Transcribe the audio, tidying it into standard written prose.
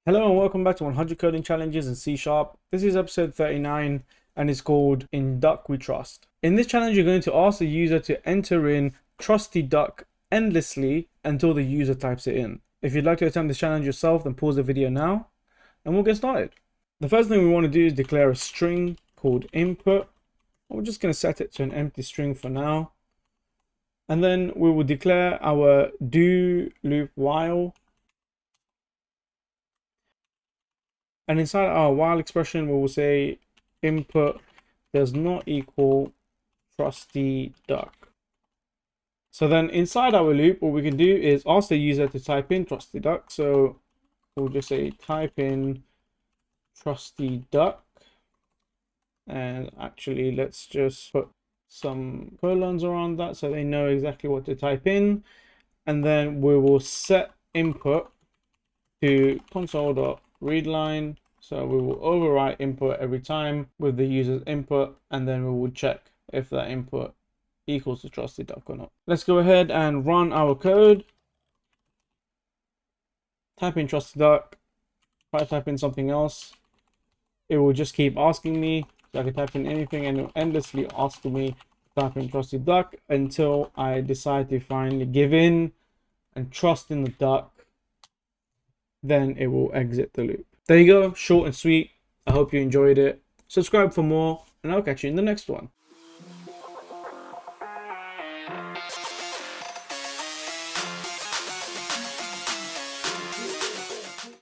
Hello and welcome back to 100 coding challenges in C#. This is episode 39 and it's called In Duck We Trust. In this challenge, you're going to ask the user to enter in trusty duck endlessly until the user types it in. If you'd like to attempt this challenge yourself, then pause the video now and we'll get started. The first thing we want to do is declare a string called input. We're just going to set it to an empty string for now. And then we will declare our do loop while. And inside our while expression, we will say input does not equal trusty duck. So then inside our loop, what we can do is ask the user to type in trusty duck. So we'll just say type in trusty duck. And actually, let's just put some colons around that so they know exactly what to type in. And then we will set input to console.readline. So we will overwrite input every time with the user's input, and then we will check if that input equals to trusty duck or not. Let's go ahead and run our code. Type in trusty duck. If I type in something else, it will just keep asking me. So I can type in anything and it will endlessly ask me to type in trusty duck until I decide to finally give in and trust in the duck. Then it will exit the loop. There you go, short and sweet. I hope you enjoyed it. Subscribe for more, and I'll catch you in the next one.